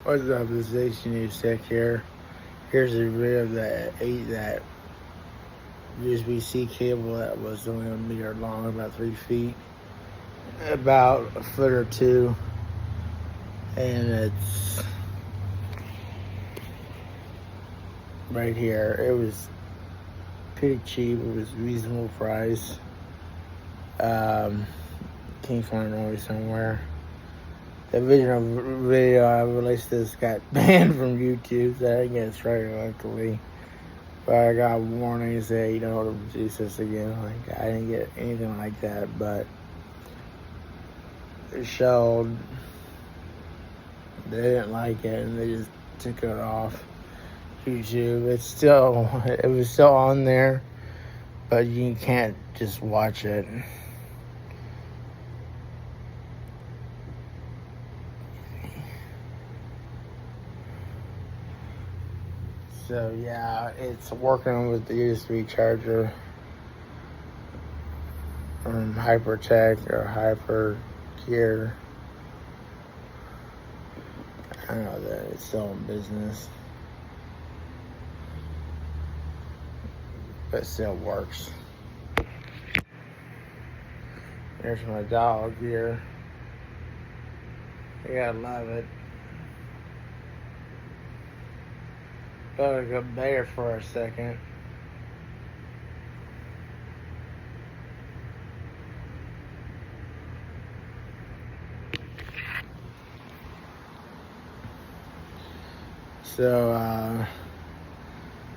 What's up? This is HNU Tech here. Here's a video of that USB-C cable that was only a meter long, about 3 feet, about a foot or two, and it's right here. It was pretty cheap. It was reasonable price. Can't find it always somewhere. The original video I released this got banned from YouTube, so I didn't get it straight, luckily. But I got warnings that you don't want to produce this again. Like, I didn't get anything like that, but it showed they didn't like it and they just took it off YouTube. It was still on there, but you can't just watch it. So yeah, it's working with the USB charger from Hypertech or Hyper Gear. I don't know that it's still in business, but it still works. There's my dog here. I gotta love it. Gotta go there for a second. So,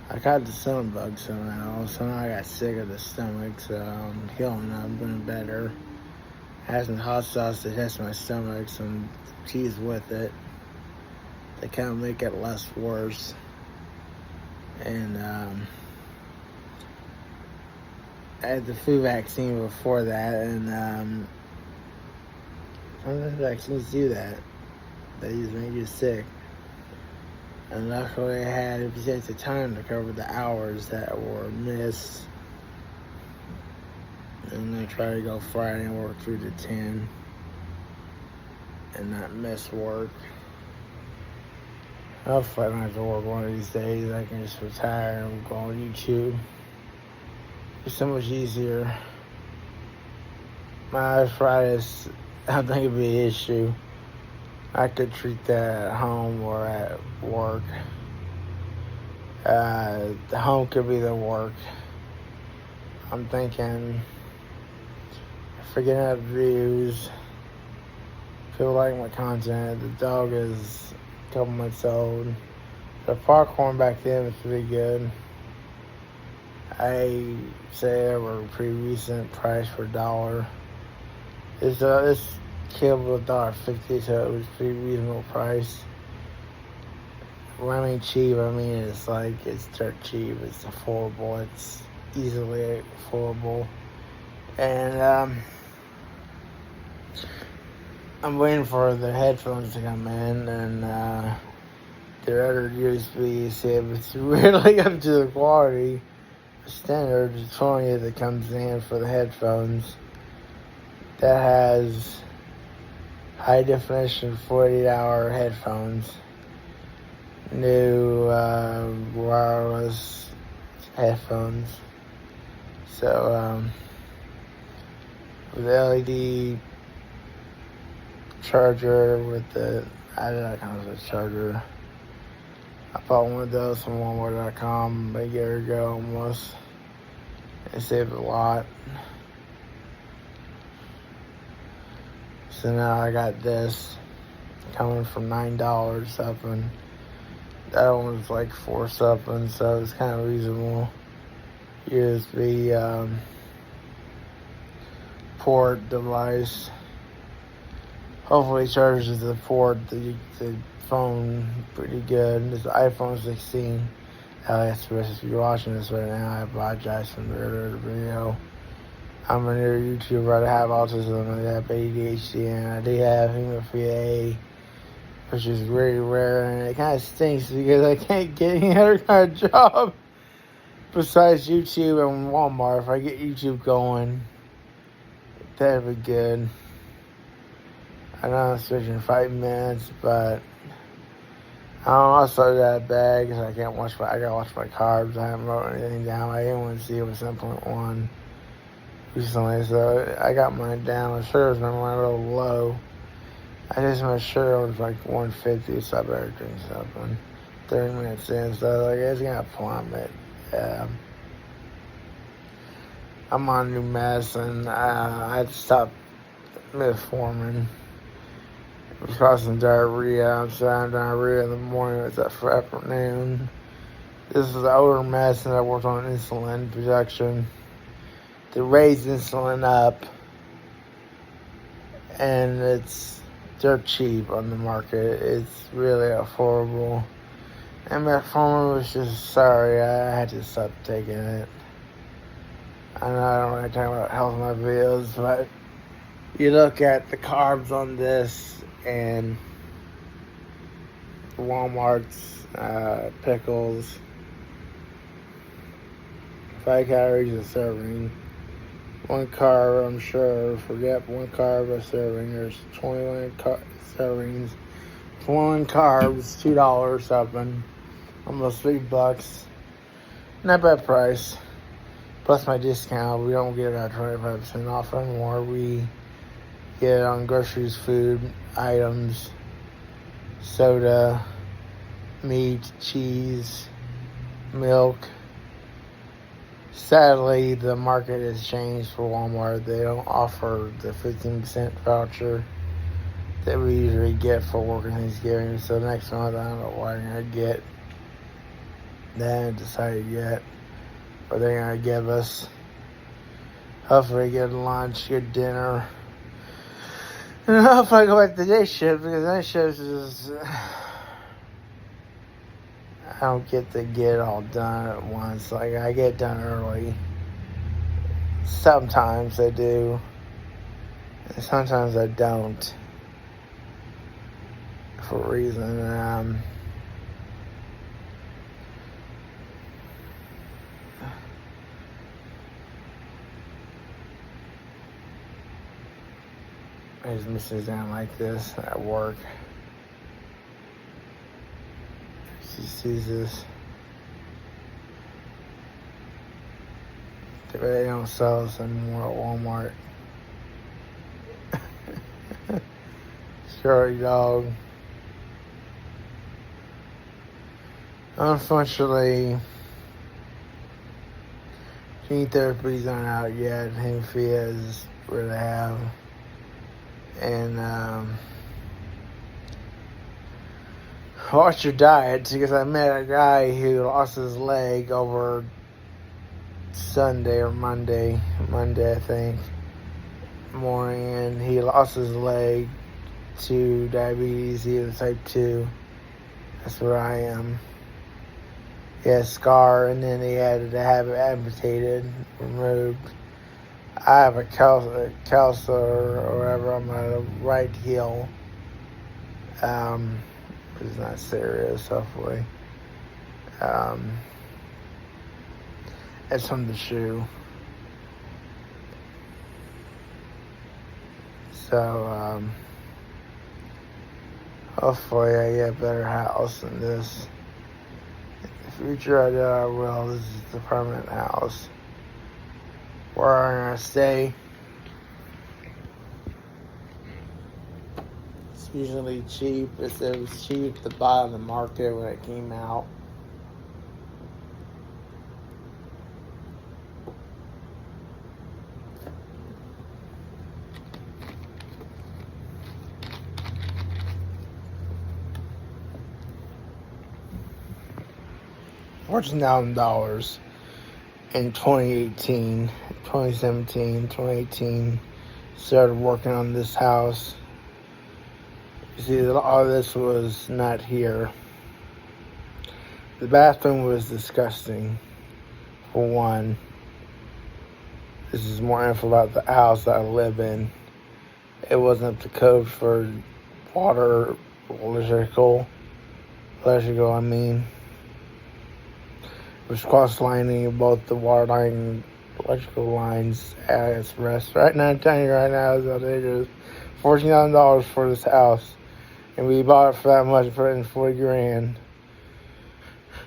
I got the stomach bug somehow. Somehow I got sick of the stomach, so I'm healing up, doing better. I had some hot sauce to test my stomach, some cheese with it. They kind of make it less worse. And I had the flu vaccine before that, and some of the vaccines do that. They just make you sick. And luckily I had it takes the time to cover the hours that were missed. I'm gonna try to go Friday and work through to 10 and not miss work. Hopefully I don't have to work one of these days. I can just retire and go on YouTube. It's so much easier. My arthritis, I don't think it'd be an issue. I could treat that at home or at work. The home could be the work. I'm thinking, forgetting out views. People like my content. The dog is a couple months old. The popcorn back then was pretty good. I say they were a pretty recent price for $1. This cable was $1.50, so it was a pretty reasonable price. When I mean cheap, I mean it's dirt cheap. It's affordable. It's easily affordable. And I'm waiting for the headphones to come in, and their other USB, see if it's really up to the quality standard. The 20 that comes in for the headphones that has high definition 48-hour headphones, new wireless headphones. So with the LED charger with the, I don't know what kind of charger. I bought one of those from Walmart.com a year ago almost. It saved a lot. So now I got this coming from $9 something. That one was like $4 something, so it's kind of reasonable. USB port device. Hopefully it charges the port, the phone pretty good. This iPhone 16. If you're watching this right now, I apologize for the earlier video. I'm a new YouTuber. I have autism, I have ADHD, and I do have hemophilia A, which is very rare, and it kind of stinks because I can't get any other kind of job besides YouTube and Walmart. If I get YouTube going, that'd be good. I know I'm switching 5 minutes, but I also got a bag because I gotta watch my carbs. I haven't wrote anything down. I didn't want to see it was 7.1 recently, so I got mine down. My sugar's been running a little low. I just made sure it was like 150, so I better drink something. 30 minutes in, so like it's gonna plummet. I'm on new medicine. I had to stop metformin. It was causing diarrhea. I'm having diarrhea in the morning. It's at for afternoon. This is the older medicine that works on insulin production. They raise insulin up, and it's dirt cheap on the market. It's really affordable. And metformin was just sorry. I had to stop taking it. I know I don't really talk about health in my videos, but you look at the carbs on this and Walmart's pickles, 5 calories a serving. 1 carb, I'm sure, forget 1 carb a serving. There's 21 servings. 21 carbs, $2 something. Almost $3. Not bad price. Plus my discount, we don't get our 25% off anymore. We get it on groceries, food, items, soda, meat, cheese, milk. Sadly, the market has changed for Walmart. They don't offer the 15% voucher that we usually get for working Thanksgiving. So next month, I don't know what I'm going to get. They haven't decided yet what they're going to give us. Hopefully good lunch, good dinner. And hopefully I go back to day shift, because night shift is... I don't get to get it all done at once. Like, I get done early. Sometimes I do. And sometimes I don't. For a reason. I just miss it down like this at work. She sees this. They don't sell us anymore at Walmart. Sorry, dog. Unfortunately, gene therapies aren't out yet. Hemophilia is where they have. And watch your diet, because I met a guy who lost his leg over Sunday or Monday I think, morning, and he lost his leg to diabetes. He was type 2. That's where I am. He had a scar, and then he had to have it amputated, removed. I have a calcer or whatever on my right heel. It's not serious, hopefully. It's from the shoe. So, hopefully I get a better house than this. In the future, I know I will. This is the permanent house where I'm going to stay. It's usually cheap. It was cheap to buy on the market when it came out. $14,000 in 2018, 2017, 2018. Started working on this house. You see, all this was not here. The bathroom was disgusting, for one. This is more info about the house that I live in. It wasn't up to code for water, electrical, I mean. It was cross-lining of both the water line and electrical lines at its rest. Right now, I'm telling you right now, is $14,000 for this house. and we bought it for that much, put in 40 grand.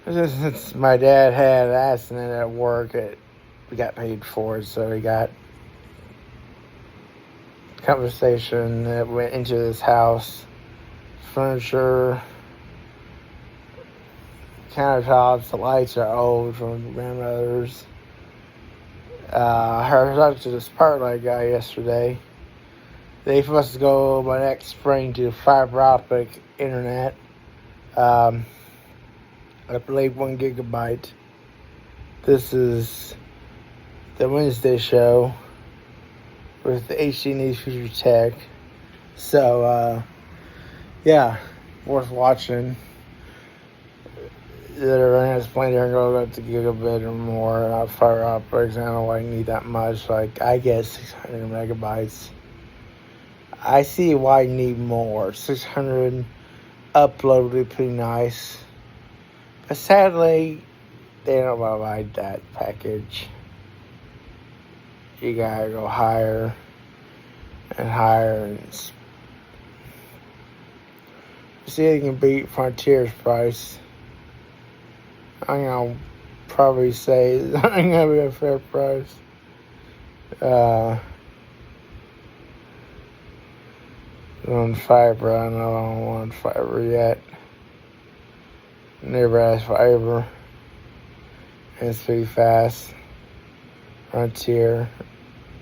Since my dad had an accident at work, we got paid for it, so we got compensation that went into this house. Furniture, countertops, the lights are old from grandmother's. I talked to this partner guy yesterday. They supposed to go by next spring to fiber optic internet. I believe 1 gigabyte. This is the Wednesday show with the HD News Future Tech. So, yeah, worth watching. They're running this plane, they're going to go up to gigabit or more. Not fiber optics. I don't know why you need that much. Like, I get 600 megabytes. I see why you need more. 600 upload would be pretty nice. But sadly, they don't provide that package. You gotta go higher and higher. And see if you can beat Frontier's price. I'm gonna probably say it's not gonna be a fair price. On fiber, I know I don't want fiber yet. Never asked fiber. And it's pretty fast. Frontier,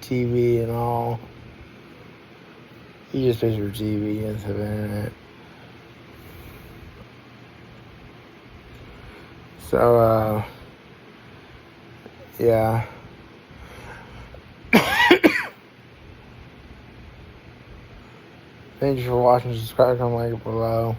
TV and all. You just pay for TV instead of internet. So, yeah. Thank you for watching. Subscribe, comment, like below.